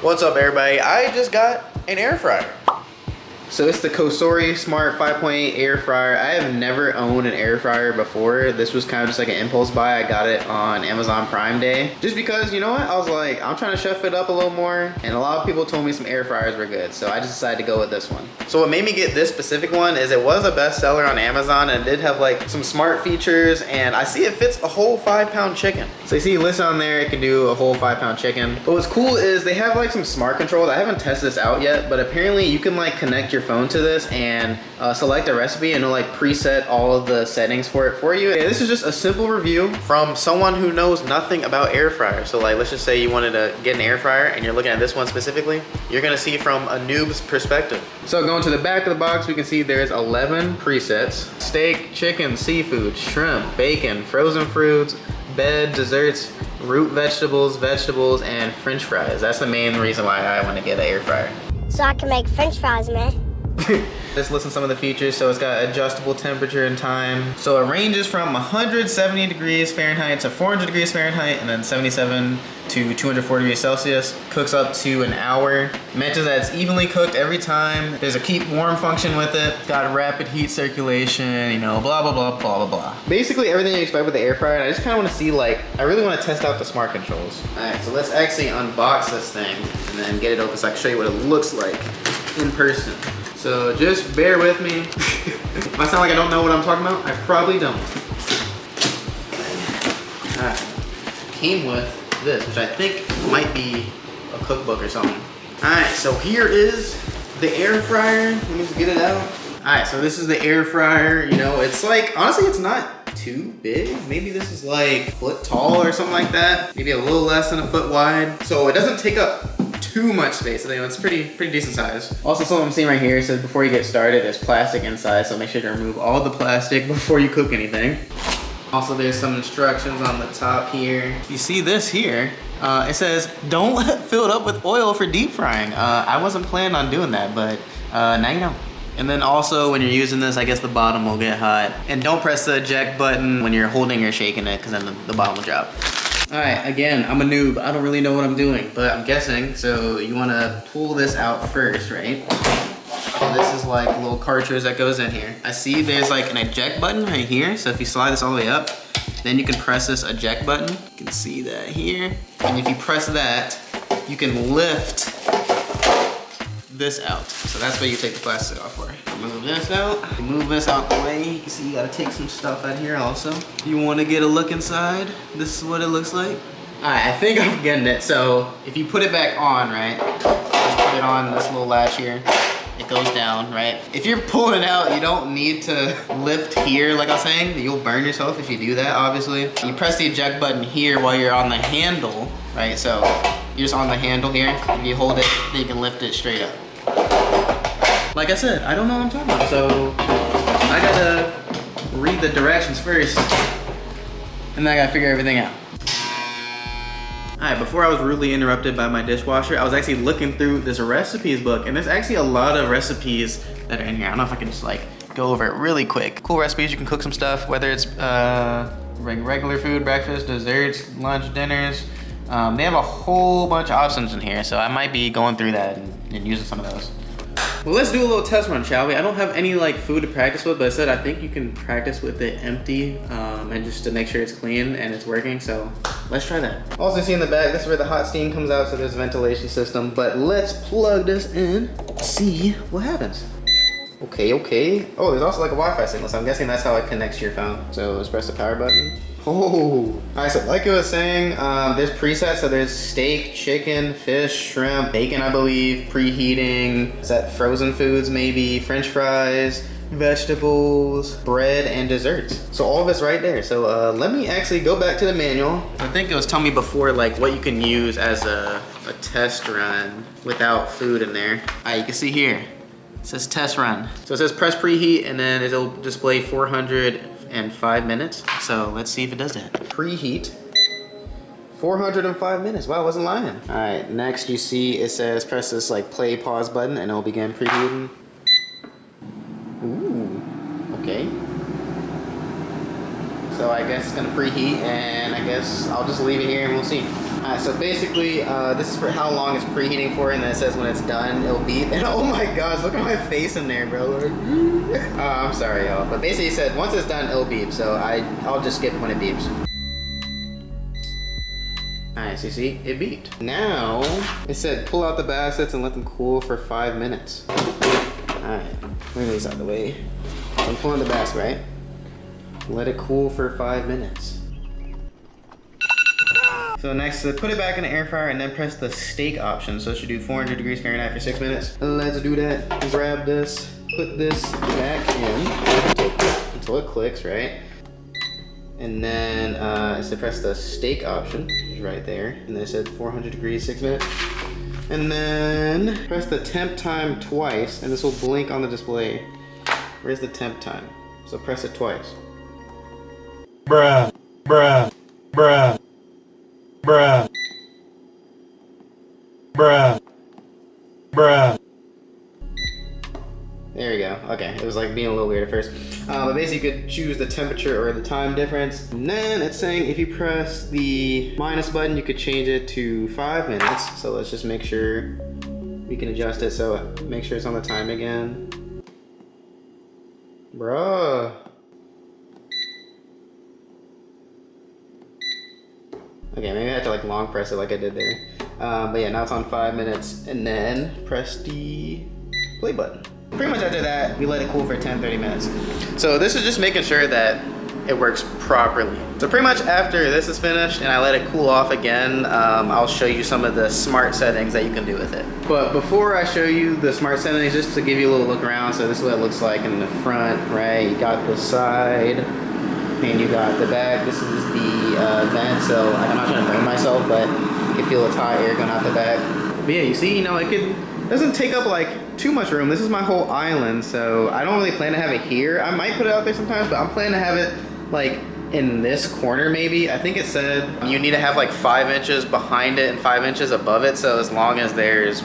What's up, everybody? I just got an air fryer. So it's the Cosori Smart 5.8 air fryer. I have never owned an air fryer before. This was kind of just like an impulse buy. I got it on Amazon Prime Day. Just because, you know what? I was like, I'm trying to chef it up a little more. And a lot of people told me some air fryers were good. So I just decided to go with this one. So what made me get this specific one is it was a bestseller on Amazon and it did have like some smart features. And I see it fits a whole 5-pound chicken. So you see listed on there, it can do a whole 5-pound chicken. But what's cool is they have like some smart controls. I haven't tested this out yet, but apparently you can like connect your phone to this and select a recipe and it'll like preset all of the settings for it for you. Yeah, this is just a simple review from someone who knows nothing about air fryers. So like, let's just say you wanted to get an air fryer and you're looking at this one specifically, you're gonna see from a noob's perspective. So going to the back of the box, we can see there's 11 presets. Steak, chicken, seafood, shrimp, bacon, frozen fruits, bed, desserts, root vegetables, and French fries. That's the main reason why I want to get an air fryer. So I can make French fries, man. Let's listen to some of the features. So it's got adjustable temperature and time. So it ranges from 170 degrees Fahrenheit to 400 degrees Fahrenheit, and then 77 to 240 degrees Celsius. Cooks up to an hour. Mentions that it's evenly cooked every time. There's a keep warm function with it. Got rapid heat circulation, you know, blah, blah, blah, blah, blah, blah. Basically everything you expect with the air fryer. And I just kind of want to see, like, I really want to test out the smart controls. All right, so let's actually unbox this thing and then get it open so I can show you what it looks like in person. So just bear with me. If I sound like I don't know what I'm talking about, I probably don't. Alright. Came with this, which I think might be a cookbook or something. Alright, so here is the air fryer. Let me just get it out. Alright, so this is the air fryer. You know, it's like, honestly, it's not too big. Maybe this is like a foot tall or something like that. Maybe a little less than a foot wide. So it doesn't take up too much space. You know, it's pretty decent size. Also, something I'm seeing right here says before you get started, there's plastic inside, so make sure to remove all the plastic before you cook anything. Also, there's some instructions on the top here. You see this here, it says, don't fill it up with oil for deep frying. I wasn't planning on doing that, but now you know. And then also when you're using this, I guess the bottom will get hot. And don't press the eject button when you're holding or shaking it, because then the bottom will drop. All right, again, I'm a noob. I don't really know what I'm doing, but I'm guessing. So you wanna pull this out first, right? And this is like a little cartridge that goes in here. I see there's like an eject button right here. So if you slide this all the way up, then you can press this eject button. You can see that here. And if you press that, you can lift this out. So that's what you take the plastic off for. Move this out. Move this out the way. You see you gotta take some stuff out here also. You wanna get a look inside? This is what it looks like. All right, I think I'm getting it. So if you put it back on, right? Just put it on this little latch here. It goes down, right? If you're pulling it out, you don't need to lift here, like I was saying. You'll burn yourself if you do that, obviously. You press the eject button here while you're on the handle, right? So you're just on the handle here. If you hold it, then you can lift it straight up. Like I said, I don't know what I'm talking about, so I gotta read the directions first, and then I gotta figure everything out. All right, before I was rudely interrupted by my dishwasher, I was actually looking through this recipes book, and there's actually a lot of recipes that are in here. I don't know if I can just like go over it really quick. Cool recipes, you can cook some stuff, whether it's regular food, breakfast, desserts, lunch, dinners. They have a whole bunch of options in here, so I might be going through that and using some of those. Well, let's do a little test run, shall we? I don't have any like food to practice with, but I said I think you can practice with it empty and just to make sure it's clean and it's working, so let's try that. Also see in the back, this is where the hot steam comes out, so there's a ventilation system, but let's plug this in, see what happens. Okay. Oh, there's also like a Wi-Fi signal, so I'm guessing that's how it connects to your phone. So let's press the power button. Oh, all right, so like I was saying, there's presets, so there's steak, chicken, fish, shrimp, bacon, I believe, preheating, is that frozen foods maybe, French fries, vegetables, bread, and desserts. So all of it's right there. So let me actually go back to the manual. I think it was telling me before like what you can use as a test run without food in there. All right, you can see here, it says test run. So it says press preheat and then it'll display 405 minutes. So let's see if it does that. Preheat, 405 minutes. Wow, I wasn't lying. All right, next you see it says press this like play pause button and it'll begin preheating. Ooh, okay. So I guess it's gonna preheat, and I guess I'll just leave it here and we'll see. Alright, so basically, this is for how long it's preheating for, and then it says when it's done, it'll beep. And oh my gosh, look at my face in there, bro. Oh, I'm sorry, y'all. But basically, it said once it's done, it'll beep. So I'll just skip when it beeps. Alright, so you see, it beeped. Now, it said pull out the baskets and let them cool for 5 minutes. Alright, move these out of the way. So I'm pulling the basket, right? Let it cool for 5 minutes. So next, put it back in the air fryer and then press the steak option. So it should do 400 degrees Fahrenheit for 6 minutes. Let's do that. Grab this, put this back in until it clicks, right? And then it said press the steak option, which is right there. And then it said 400 degrees, 6 minutes. And then press the temp time twice, and this will blink on the display. Where's the temp time? So press it twice. Bruh, bruh, bruh, bruh, bruh, bruh. There you go. Okay, it was like being a little weird at first. But basically you could choose the temperature or the time difference. And then it's saying if you press the minus button, you could change it to 5 minutes. So let's just make sure we can adjust it. So make sure it's on the time again. Bruh. Okay, maybe I have to like long press it like I did there. But yeah, now it's on 5 minutes, and then press the play button. Pretty much after that, we let it cool for 10-30 minutes. So this is just making sure that it works properly. So pretty much after this is finished and I let it cool off again, I'll show you some of the smart settings that you can do with it. But before I show you the smart settings, just to give you a little look around, so this is what it looks like in the front, right? You got the side, and you got the back. This is the vent, so I'm not trying to burn myself, but you can feel it's hot air going out the back. But yeah, you see, it doesn't take up like too much room. This is my whole island, so I don't really plan to have it here. I might put it out there sometimes, but I'm planning to have it like in this corner maybe. I think it said you need to have like 5 inches behind it and 5 inches above it, so as long as there's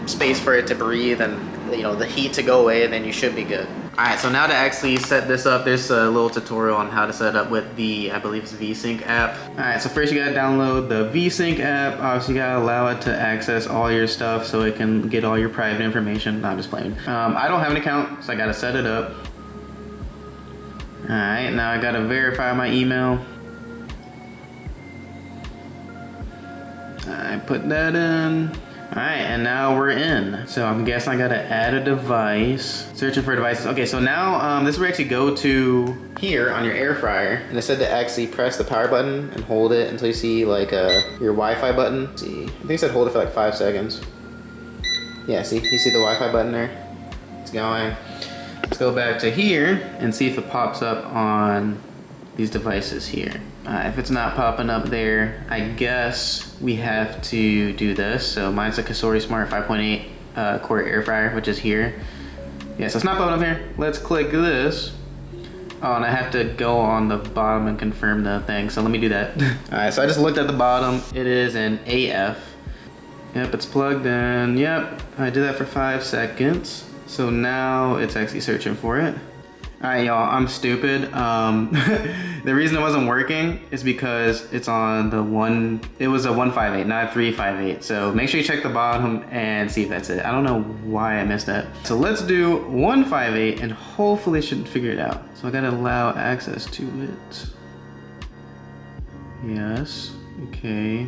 space for it to breathe and the heat to go away, then you should be good. Alright, so now to actually set this up, there's a little tutorial on how to set it up with the, I believe it's VSync app. Alright, so first you gotta download the VSync app. Obviously you gotta allow it to access all your stuff so it can get all your private information. No, I'm just playing. I don't have an account, so I gotta set it up. Alright, now I gotta verify my email. I put that in. Alright, and now we're in. So I'm guessing I gotta add a device. Searching for devices. Okay, so now this is where you actually go to here on your air fryer. And it said to actually press the power button and hold it until you see like your Wi-Fi button. Let's see, I think it said hold it for like 5 seconds. Yeah, see, you see the Wi-Fi button there? It's going. Let's go back to here and see if it pops up on these devices here. If it's not popping up there, I guess we have to do this. So mine's a Cosori Smart 5.8 quart air fryer, which is here. Yeah, so it's not popping up here. Let's click this. Oh, and I have to go on the bottom and confirm the thing. So let me do that. All right, so I just looked at the bottom. It is an AF. Yep, it's plugged in. Yep, I did that for 5 seconds. So now it's actually searching for it. All right, y'all, I'm stupid. The reason it wasn't working is because it's on it was a 158, not 358. So make sure you check the bottom and see if that's it. I don't know why I missed that. So let's do 158 and hopefully it should figure it out. So I gotta allow access to it. Yes, okay.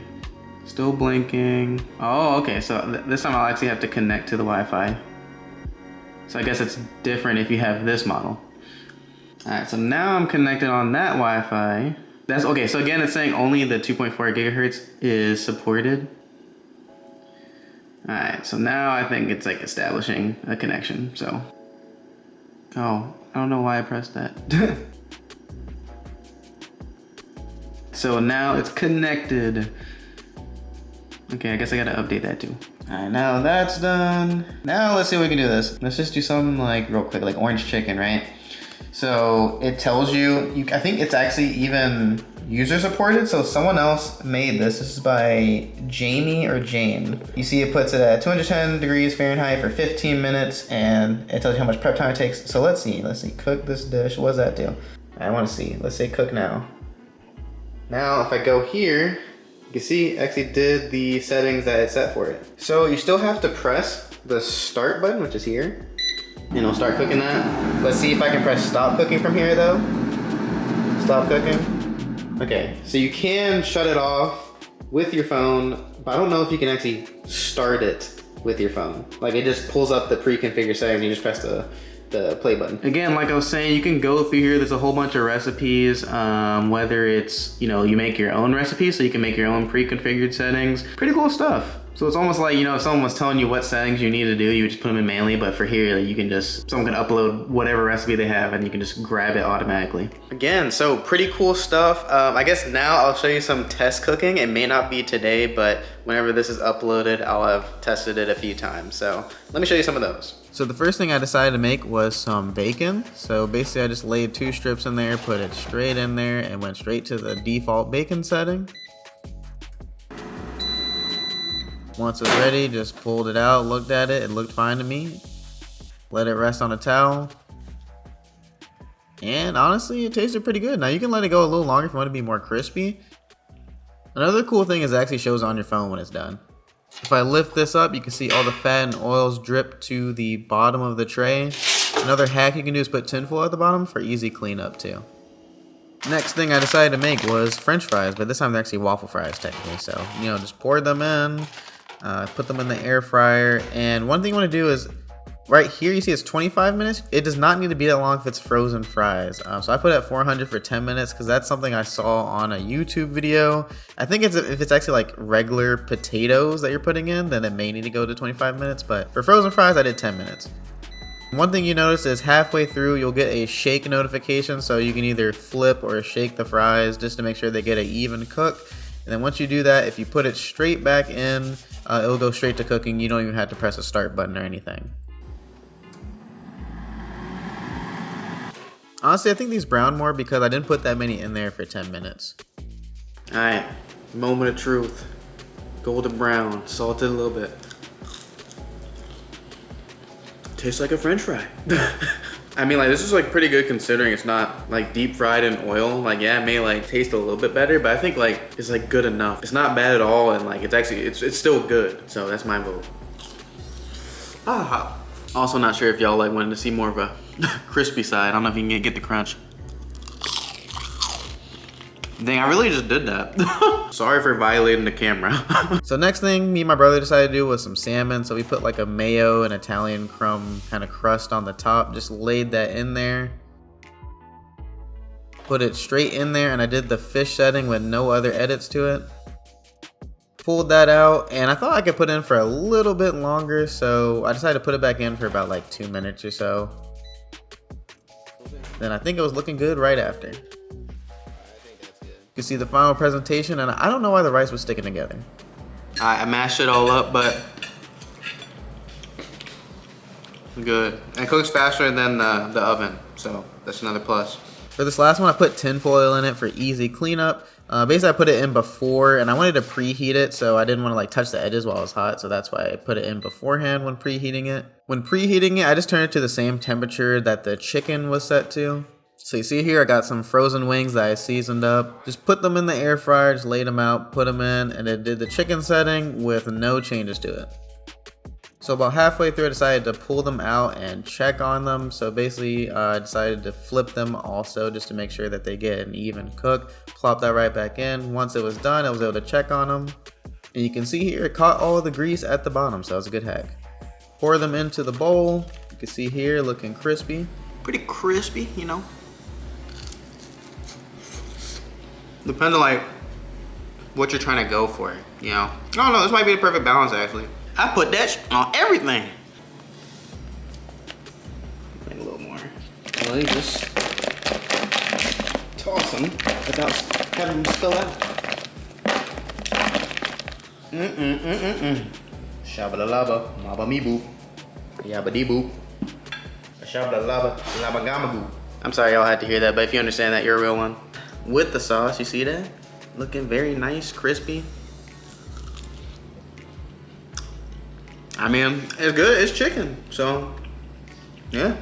Still blinking. Oh, okay, so this time I'll actually have to connect to the Wi-Fi. So I guess it's different if you have this model. All right, so now I'm connected on that Wi-Fi. That's okay, so again, it's saying only the 2.4 gigahertz is supported. All right, so now I think it's like establishing a connection, so. Oh, I don't know why I pressed that. So now it's connected. Okay, I guess I gotta update that too. All right, now that's done. Now let's see if we can do this. Let's just do something like real quick, like orange chicken, right? So it tells you, I think it's actually even user supported. So someone else made this. This is by Jamie or Jane. You see it puts it at 210 degrees Fahrenheit for 15 minutes and it tells you how much prep time it takes. So let's see, cook this dish. What does that do? I wanna see, let's say cook now. Now if I go here, you can see I actually did the settings that it's set for it. So you still have to press the start button, which is here, and it'll start cooking that. Let's see if I can press stop cooking from here though. Stop cooking. Okay, so you can shut it off with your phone, but I don't know if you can actually start it with your phone. Like it just pulls up the pre-configured settings and you just press the play button. Again, like I was saying, you can go through here. There's a whole bunch of recipes, whether it's, you know, you make your own recipes, so you can make your own pre-configured settings. Pretty cool stuff. So it's almost like, you know, if someone was telling you what settings you need to do, you would just put them in manually, but for here, you can just, someone can upload whatever recipe they have and you can just grab it automatically. Again, so pretty cool stuff. I guess now I'll show you some test cooking. It may not be today, but whenever this is uploaded, I'll have tested it a few times. So let me show you some of those. So the first thing I decided to make was some bacon. So basically I just laid 2 strips in there, put it straight in there, and went straight to the default bacon setting. Once it was ready, just pulled it out, looked at it, it looked fine to me. Let it rest on a towel. And honestly, it tasted pretty good. Now you can let it go a little longer if you want to be more crispy. Another cool thing is it actually shows on your phone when it's done. If I lift this up, you can see all the fat and oils drip to the bottom of the tray. Another hack you can do is put tinfoil at the bottom for easy cleanup too. Next thing I decided to make was French fries, but this time they're actually waffle fries technically. So, you know, just pour them in, put them in the air fryer. And one thing you want to do is, right here you see it's 25 minutes. It does not need to be that long if it's frozen fries. So I put it at 400 for 10 minutes because that's something I saw on a YouTube video. I think if it's actually like regular potatoes that you're putting in, then it may need to go to 25 minutes. But for frozen fries, I did 10 minutes. One thing you notice is halfway through you'll get a shake notification, so you can either flip or shake the fries just to make sure they get an even cook. And then once you do that, if you put it straight back in, it'll go straight to cooking. You don't even have to press a start button or anything. Honestly, I think these brown more because I didn't put that many in there for 10 minutes. Alright, moment of truth. Golden brown, salted a little bit. Tastes like a French fry. I mean, like, this is like pretty good considering it's not like deep fried in oil. Like, yeah, it may like taste a little bit better, but I think like it's like good enough. It's not bad at all, and like it's actually it's still good. So that's my vote. Also not sure if y'all like wanted to see more of a crispy side. I don't know if you can get the crunch. Dang, I really just did that. Sorry for violating the camera. So next thing me and my brother decided to do was some salmon. So we put like a mayo and Italian crumb kind of crust on the top. Just laid that in there. Put it straight in there, and I did the fish setting with no other edits to it. Pulled that out, and I thought I could put it in for a little bit longer, so I decided to put it back in for about like 2 minutes or so. Then I think it was looking good right after. You can see the final presentation, and I don't know why the rice was sticking together. I mashed it all up, but good. And it cooks faster than the oven, so that's another plus. For this last one, I put tinfoil in it for easy cleanup. Basically, I put it in before, and I wanted to preheat it, so I didn't want to like touch the edges while it was hot, so that's why I put it in beforehand when preheating it. When preheating it, I just turned it to the same temperature that the chicken was set to. So you see here, I got some frozen wings that I seasoned up. Just put them in the air fryer, just laid them out, put them in, and it did the chicken setting with no changes to it. So about halfway through, I decided to pull them out and check on them. So basically, I decided to flip them also just to make sure that they get an even cook. Plop that right back in. Once it was done, I was able to check on them. And you can see here, it caught all of the grease at the bottom, so that was a good hack. Pour them into the bowl. You can see here, looking crispy. Pretty crispy, you know. Depends on like what you're trying to go for, you know. I don't know, this might be the perfect balance actually. I put that on everything. Make a little more. Really just toss them without having them spill out. Shabba-da-labba, mabba-me-boop, yabba-dee-boop, shabba-da-labba, labba-gamma-boop. I'm sorry y'all had to hear that, but if you understand that, you're a real one. With the sauce, you see that? Looking very nice, crispy. I mean, it's good, it's chicken, so yeah,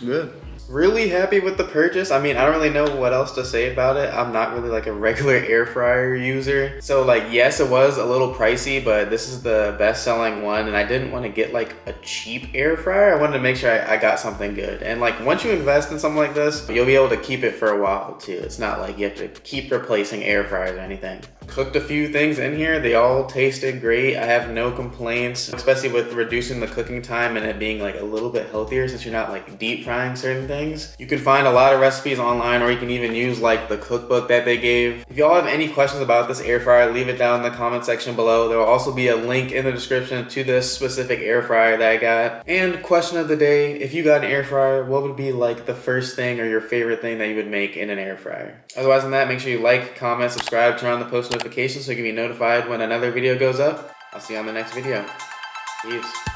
good. Really happy with the purchase. I mean, I don't really know what else to say about it. I'm not really like a regular air fryer user. So like, yes, it was a little pricey, but this is the best selling one. And I didn't want to get like a cheap air fryer. I wanted to make sure I got something good. And like, once you invest in something like this, you'll be able to keep it for a while too. It's not like you have to keep replacing air fryers or anything. Cooked a few things in here. They all tasted great. I have no complaints, especially with reducing the cooking time and it being like a little bit healthier since you're not like deep frying certain things. You can find a lot of recipes online, or you can even use like the cookbook that they gave. If y'all have any questions about this air fryer, leave it down in the comment section below. There will also be a link in the description to this specific air fryer that I got. And question of the day, if you got an air fryer, what would be like the first thing or your favorite thing that you would make in an air fryer? Otherwise than that, make sure you like, comment, subscribe, turn on the post notifications so you can be notified when another video goes up. I'll see you on the next video. Peace.